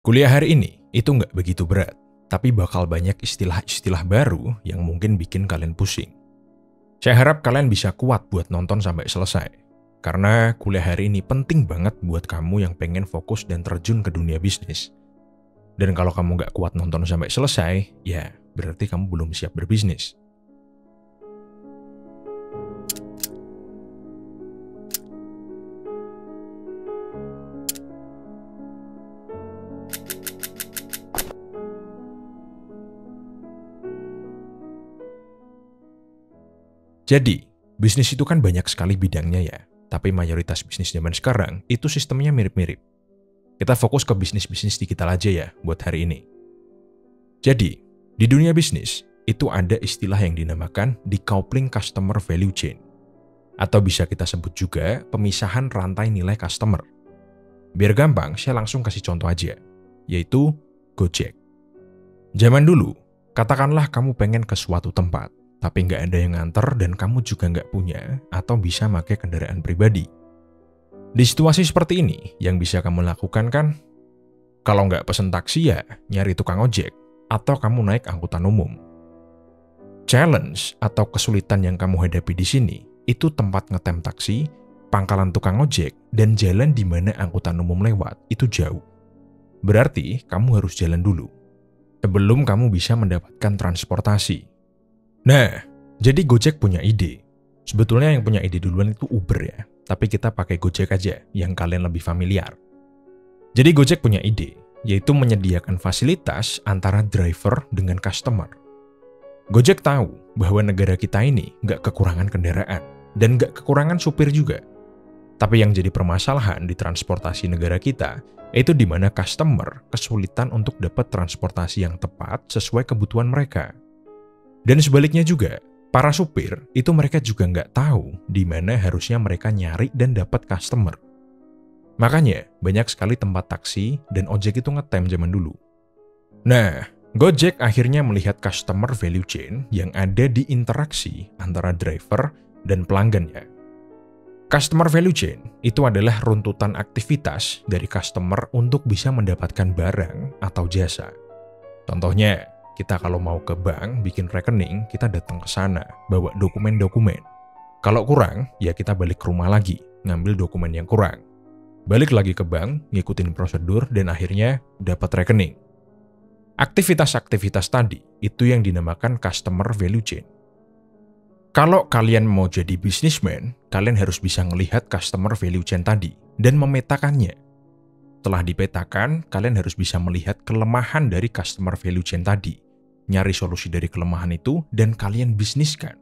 Kuliah hari ini itu nggak begitu berat, tapi bakal banyak istilah-istilah baru yang mungkin bikin kalian pusing. Saya harap kalian bisa kuat buat nonton sampai selesai, karena kuliah hari ini penting banget buat kamu yang pengen fokus dan terjun ke dunia bisnis. Dan kalau kamu nggak kuat nonton sampai selesai, ya berarti kamu belum siap berbisnis. Jadi, bisnis itu kan banyak sekali bidangnya ya, tapi mayoritas bisnis zaman sekarang itu sistemnya mirip-mirip. Kita fokus ke bisnis-bisnis digital aja ya buat hari ini. Jadi, di dunia bisnis, itu ada istilah yang dinamakan decoupling customer value chain. Atau bisa kita sebut juga pemisahan rantai nilai customer. Biar gampang, saya langsung kasih contoh aja, yaitu Gojek. Zaman dulu, katakanlah kamu pengen ke suatu tempat, tapi nggak ada yang nganter dan kamu juga nggak punya atau bisa pakai kendaraan pribadi. Di situasi seperti ini, yang bisa kamu lakukan kan, kalau nggak pesen taksi ya nyari tukang ojek, atau kamu naik angkutan umum. Challenge atau kesulitan yang kamu hadapi di sini, itu tempat ngetem taksi, pangkalan tukang ojek, dan jalan di mana angkutan umum lewat, itu jauh. Berarti kamu harus jalan dulu, sebelum kamu bisa mendapatkan transportasi. Nah, jadi Gojek punya ide. Sebetulnya yang punya ide duluan itu Uber ya, tapi kita pakai Gojek aja yang kalian lebih familiar. Jadi Gojek punya ide, yaitu menyediakan fasilitas antara driver dengan customer. Gojek tahu bahwa negara kita ini nggak kekurangan kendaraan, dan nggak kekurangan supir juga. Tapi yang jadi permasalahan di transportasi negara kita, itu di mana customer kesulitan untuk dapat transportasi yang tepat sesuai kebutuhan mereka. Dan sebaliknya juga, para supir itu mereka juga nggak tahu di mana harusnya mereka nyari dan dapat customer. Makanya banyak sekali tempat taksi dan ojek itu ngetem zaman dulu. Nah, Gojek akhirnya melihat customer value chain yang ada di interaksi antara driver dan pelanggannya. Customer value chain itu adalah runtutan aktivitas dari customer untuk bisa mendapatkan barang atau jasa. Contohnya, kita kalau mau ke bank bikin rekening, kita datang ke sana, bawa dokumen-dokumen. Kalau kurang, ya kita balik ke rumah lagi, ngambil dokumen yang kurang. Balik lagi ke bank, ngikutin prosedur, dan akhirnya dapat rekening. Aktivitas-aktivitas tadi, itu yang dinamakan customer value chain. Kalau kalian mau jadi businessman, kalian harus bisa melihat customer value chain tadi, dan memetakannya. Setelah dipetakan, kalian harus bisa melihat kelemahan dari customer value chain tadi, nyari solusi dari kelemahan itu, dan kalian bisniskan.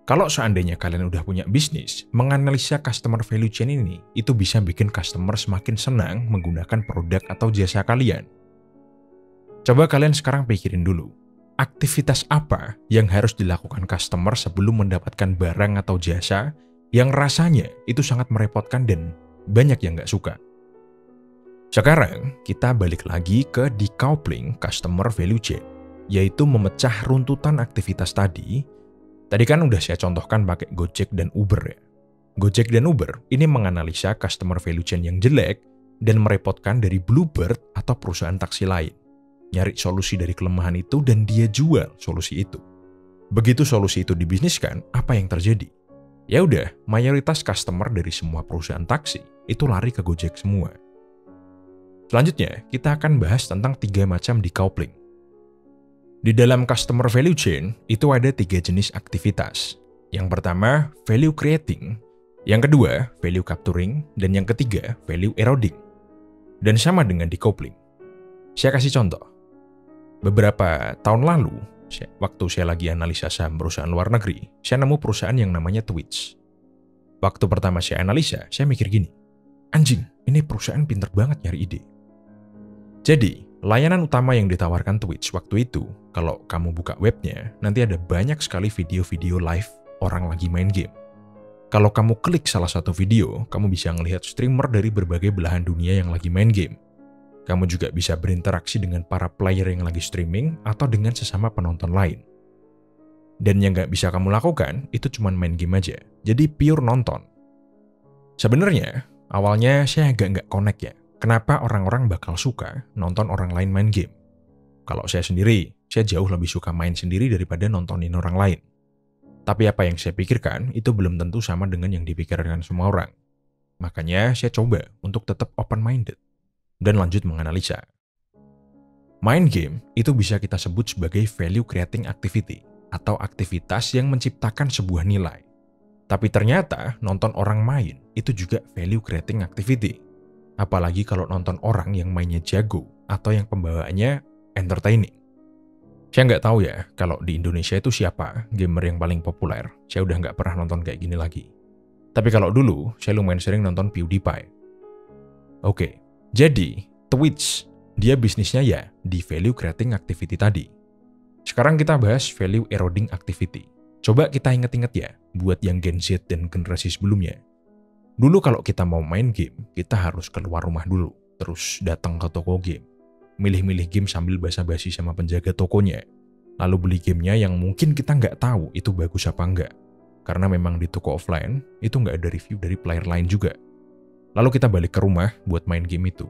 Kalau seandainya kalian udah punya bisnis, menganalisa customer value chain ini, itu bisa bikin customer semakin senang menggunakan produk atau jasa kalian. Coba kalian sekarang pikirin dulu, aktivitas apa yang harus dilakukan customer sebelum mendapatkan barang atau jasa yang rasanya itu sangat merepotkan dan banyak yang nggak suka. Sekarang, kita balik lagi ke decoupling customer value chain, yaitu memecah runtutan aktivitas tadi. Tadi kan udah saya contohkan pakai Gojek dan Uber ya. Gojek dan Uber ini menganalisa customer value chain yang jelek dan merepotkan dari Bluebird atau perusahaan taksi lain. Nyari solusi dari kelemahan itu dan dia jual solusi itu. Begitu solusi itu dibisniskan, apa yang terjadi? Ya udah, mayoritas customer dari semua perusahaan taksi itu lari ke Gojek semua. Selanjutnya, kita akan bahas tentang 3 macam decoupling. Di dalam customer value chain, itu ada 3 jenis aktivitas. Yang pertama, value creating. Yang kedua, value capturing. Dan yang ketiga, value eroding. Dan sama dengan decoupling. Saya kasih contoh. Beberapa tahun lalu, waktu saya lagi analisa saham perusahaan luar negeri, saya nemu perusahaan yang namanya Twitch. Waktu pertama saya analisa, saya mikir gini, anjing, ini perusahaan pinter banget nyari ide. Jadi, layanan utama yang ditawarkan Twitch waktu itu, kalau kamu buka webnya, nanti ada banyak sekali video-video live orang lagi main game. Kalau kamu klik salah satu video, kamu bisa ngelihat streamer dari berbagai belahan dunia yang lagi main game. Kamu juga bisa berinteraksi dengan para player yang lagi streaming atau dengan sesama penonton lain. Dan yang nggak bisa kamu lakukan, itu cuma main game aja. Jadi pure nonton. Sebenarnya, awalnya saya agak nggak connect ya. Kenapa orang-orang bakal suka nonton orang lain main game? Kalau saya sendiri, saya jauh lebih suka main sendiri daripada nontonin orang lain. Tapi apa yang saya pikirkan itu belum tentu sama dengan yang dipikirkan semua orang. Makanya saya coba untuk tetap open-minded dan lanjut menganalisa. Main game itu bisa kita sebut sebagai value creating activity atau aktivitas yang menciptakan sebuah nilai. Tapi ternyata nonton orang main itu juga value creating activity. Apalagi kalau nonton orang yang mainnya jago atau yang pembawaannya entertaining. Saya nggak tahu ya kalau di Indonesia itu siapa gamer yang paling populer. Saya udah nggak pernah nonton kayak gini lagi. Tapi kalau dulu, saya lumayan sering nonton PewDiePie. Oke, jadi Twitch, dia bisnisnya ya di value creating activity tadi. Sekarang kita bahas value eroding activity. Coba kita inget-inget ya, buat yang Gen Z dan generasi sebelumnya. Dulu kalau kita mau main game, kita harus keluar rumah dulu, terus datang ke toko game. Milih-milih game sambil basa-basi sama penjaga tokonya. Lalu beli gamenya yang mungkin kita nggak tahu itu bagus apa enggak. Karena memang di toko offline, itu nggak ada review dari player lain juga. Lalu kita balik ke rumah buat main game itu.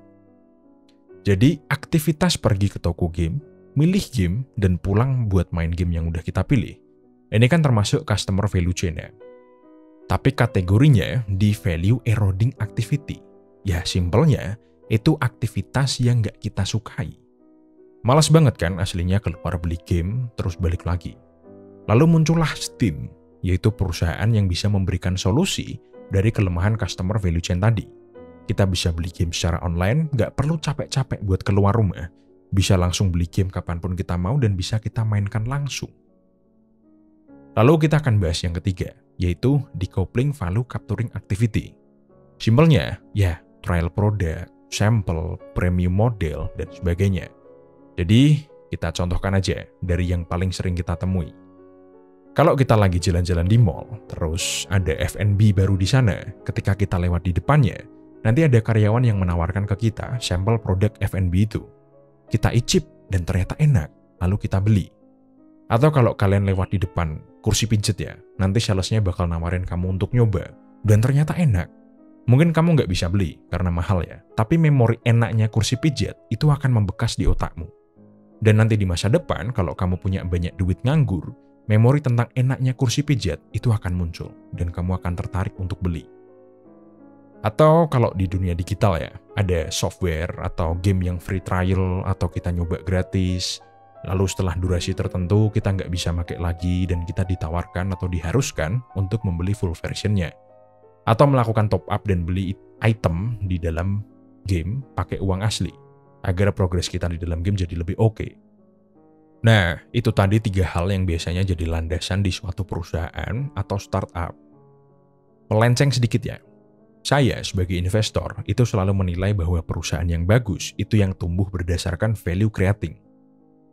Jadi, aktivitas pergi ke toko game, milih game, dan pulang buat main game yang udah kita pilih. Ini kan termasuk customer value chain ya. Tapi kategorinya di value eroding activity. Ya, simpelnya, itu aktivitas yang nggak kita sukai. Malas banget kan aslinya keluar beli game, terus balik lagi. Lalu muncullah Steam, yaitu perusahaan yang bisa memberikan solusi dari kelemahan customer value chain tadi. Kita bisa beli game secara online, nggak perlu capek-capek buat keluar rumah. Bisa langsung beli game kapanpun kita mau dan bisa kita mainkan langsung. Lalu kita akan bahas yang ketiga, yaitu decoupling value capturing activity. Simpelnya, ya trial product, sampel, premium model, dan sebagainya. Jadi, kita contohkan aja dari yang paling sering kita temui. Kalau kita lagi jalan-jalan di mall, terus ada F&B baru di sana, ketika kita lewat di depannya, nanti ada karyawan yang menawarkan ke kita sampel produk F&B itu. Kita icip dan ternyata enak, lalu kita beli. Atau kalau kalian lewat di depan kursi pijet ya, nanti salesnya bakal nawarin kamu untuk nyoba, dan ternyata enak. Mungkin kamu nggak bisa beli karena mahal ya, tapi memori enaknya kursi pijet itu akan membekas di otakmu. Dan nanti di masa depan, kalau kamu punya banyak duit nganggur, memori tentang enaknya kursi pijat itu akan muncul dan kamu akan tertarik untuk beli. Atau kalau di dunia digital ya, ada software atau game yang free trial atau kita nyoba gratis, lalu setelah durasi tertentu kita nggak bisa pakai lagi dan kita ditawarkan atau diharuskan untuk membeli full versionnya. Atau melakukan top up dan beli item di dalam game pakai uang asli, agar progres kita di dalam game jadi lebih oke. Nah, itu tadi 3 hal yang biasanya jadi landasan di suatu perusahaan atau startup. Melenceng sedikit ya. Saya sebagai investor itu selalu menilai bahwa perusahaan yang bagus itu yang tumbuh berdasarkan value creating.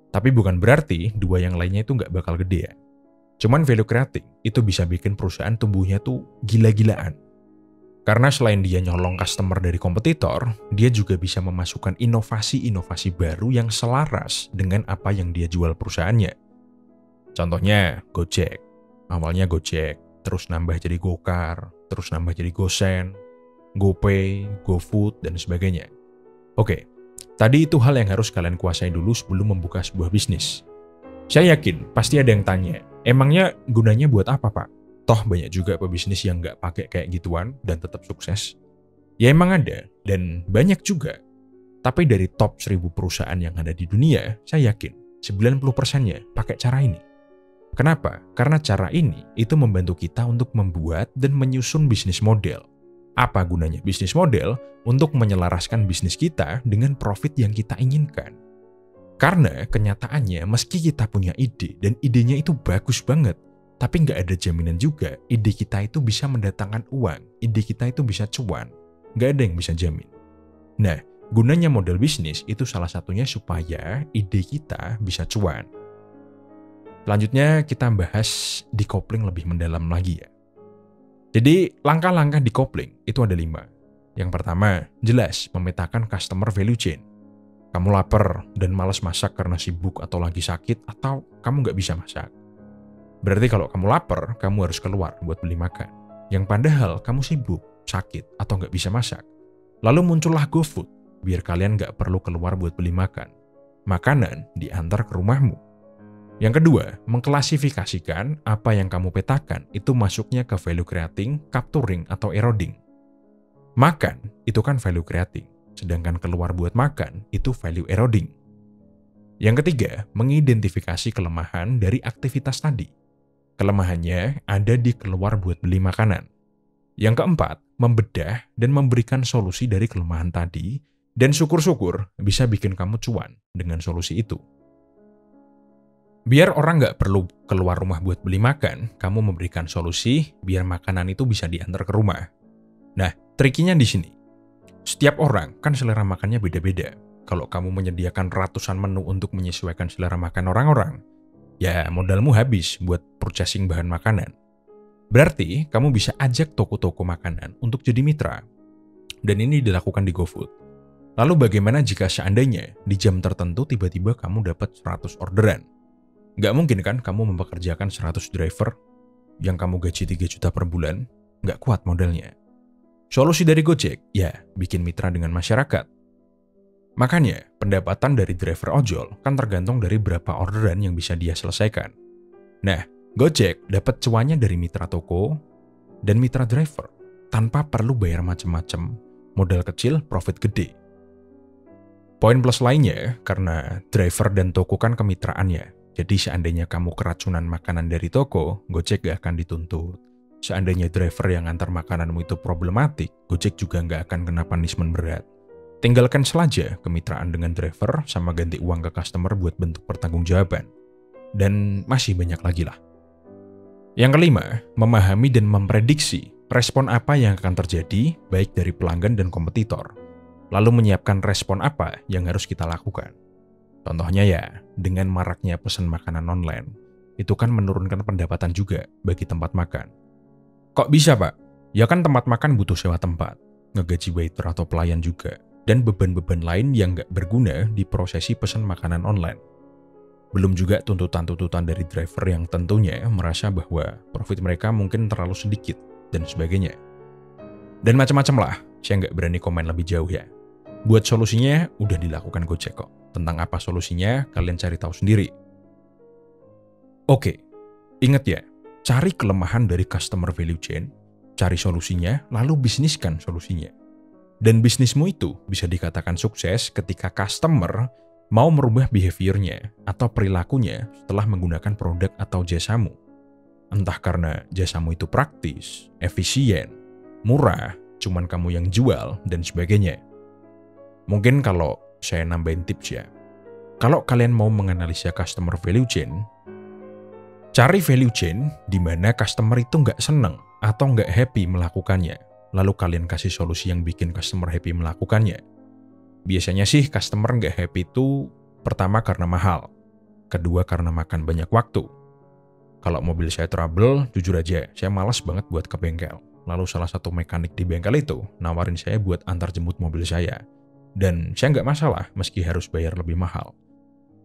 Tapi bukan berarti 2 yang lainnya itu nggak bakal gede ya. Cuman value creating itu bisa bikin perusahaan tumbuhnya tuh gila-gilaan. Karena selain dia nyolong customer dari kompetitor, dia juga bisa memasukkan inovasi-inovasi baru yang selaras dengan apa yang dia jual perusahaannya. Contohnya, Gojek. Awalnya Gojek, terus nambah jadi Gokar, terus nambah jadi Gosen, GoPay, GoFood, dan sebagainya. Oke, tadi itu hal yang harus kalian kuasai dulu sebelum membuka sebuah bisnis. Saya yakin pasti ada yang tanya, emangnya gunanya buat apa, Pak? Toh banyak juga pebisnis yang nggak pakai kayak gituan dan tetap sukses. Ya emang ada, dan banyak juga. Tapi dari top 1000 perusahaan yang ada di dunia, saya yakin 90%-nya pakai cara ini. Kenapa? Karena cara ini itu membantu kita untuk membuat dan menyusun bisnis model. Apa gunanya bisnis model? Untuk menyelaraskan bisnis kita dengan profit yang kita inginkan. Karena kenyataannya meski kita punya ide dan idenya itu bagus banget, tapi nggak ada jaminan juga ide kita itu bisa mendatangkan uang, ide kita itu bisa cuan. Nggak ada yang bisa jamin. Nah, gunanya model bisnis itu salah satunya supaya ide kita bisa cuan. Selanjutnya kita bahas decoupling lebih mendalam lagi ya. Jadi langkah-langkah decoupling itu ada 5. Yang pertama, jelas memetakan customer value chain. Kamu lapar dan malas masak karena sibuk atau lagi sakit atau kamu nggak bisa masak. Berarti kalau kamu lapar, kamu harus keluar buat beli makan. Yang padahal kamu sibuk, sakit, atau nggak bisa masak. Lalu muncullah GoFood. biar kalian nggak perlu keluar buat beli makan. Makanan diantar ke rumahmu. Yang kedua, mengklasifikasikan apa yang kamu petakan itu masuknya ke value creating, capturing, atau eroding. Makan itu kan value creating, sedangkan keluar buat makan itu value eroding. Yang ketiga, mengidentifikasi kelemahan dari aktivitas tadi. Kelemahannya ada di keluar buat beli makanan. Yang keempat, membedah dan memberikan solusi dari kelemahan tadi, dan syukur-syukur bisa bikin kamu cuan dengan solusi itu. Biar orang nggak perlu keluar rumah buat beli makan, kamu memberikan solusi biar makanan itu bisa diantar ke rumah. Nah, trikinya di sini. Setiap orang kan selera makannya beda-beda. Kalau kamu menyediakan ratusan menu untuk menyesuaikan selera makan orang-orang, ya modalmu habis buat purchasing bahan makanan. Berarti kamu bisa ajak toko-toko makanan untuk jadi mitra. Dan ini dilakukan di GoFood. Lalu bagaimana jika seandainya di jam tertentu tiba-tiba kamu dapat 100 orderan? Nggak mungkin kan kamu mempekerjakan 100 driver yang kamu gaji 3 juta per bulan? Nggak kuat modalnya. Solusi dari Gojek, ya bikin mitra dengan masyarakat. Makanya, pendapatan dari driver ojol kan tergantung dari berapa orderan yang bisa dia selesaikan. Nah, Gojek dapat cuannya dari mitra toko dan mitra driver tanpa perlu bayar macam-macam, modal kecil, profit gede. Poin plus lainnya, karena driver dan toko kan kemitraannya. Jadi seandainya kamu keracunan makanan dari toko, Gojek gak akan dituntut. Seandainya driver yang antar makananmu itu problematik, Gojek juga gak akan kena punishment berat. Tinggal cancel aja kemitraan dengan driver sama ganti uang ke customer buat bentuk pertanggungjawaban. Dan masih banyak lagi lah. Yang kelima, memahami dan memprediksi respon apa yang akan terjadi baik dari pelanggan dan kompetitor. Lalu menyiapkan respon apa yang harus kita lakukan. Contohnya ya, dengan maraknya pesan makanan online, itu kan menurunkan pendapatan juga bagi tempat makan. Kok bisa, Pak? Ya kan tempat makan butuh sewa tempat, ngegaji waiter atau pelayan juga, dan beban-beban lain yang nggak berguna di prosesi pesan makanan online. Belum juga tuntutan-tuntutan dari driver yang tentunya merasa bahwa profit mereka mungkin terlalu sedikit, dan sebagainya. Dan macam-macam lah, saya nggak berani komen lebih jauh ya. Buat solusinya, udah dilakukan Gojek kok. Tentang apa solusinya, kalian cari tahu sendiri. Oke, ingat ya, cari kelemahan dari customer value chain, cari solusinya, lalu bisniskan solusinya. Dan bisnismu itu bisa dikatakan sukses ketika customer mau merubah behaviornya atau perilakunya setelah menggunakan produk atau jasamu. Entah karena jasamu itu praktis, efisien, murah, cuman kamu yang jual, dan sebagainya. Mungkin kalau saya nambahin tips ya. Kalau kalian mau menganalisa customer value chain, cari value chain di mana customer itu nggak seneng atau nggak happy melakukannya. Lalu kalian kasih solusi yang bikin customer happy melakukannya. Biasanya sih customer nggak happy itu pertama karena mahal, kedua karena makan banyak waktu. Kalau mobil saya trouble, jujur aja, saya malas banget buat ke bengkel. Lalu salah satu mekanik di bengkel itu nawarin saya buat antar jemput mobil saya. Dan saya nggak masalah meski harus bayar lebih mahal.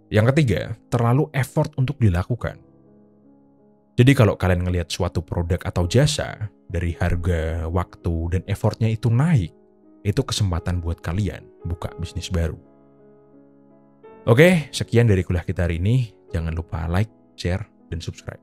Yang ketiga, terlalu effort untuk dilakukan. Jadi kalau kalian ngelihat suatu produk atau jasa, dari harga, waktu, dan effortnya itu naik, itu kesempatan buat kalian buka bisnis baru. Oke, sekian dari kuliah kita hari ini. Jangan lupa like, share, dan subscribe.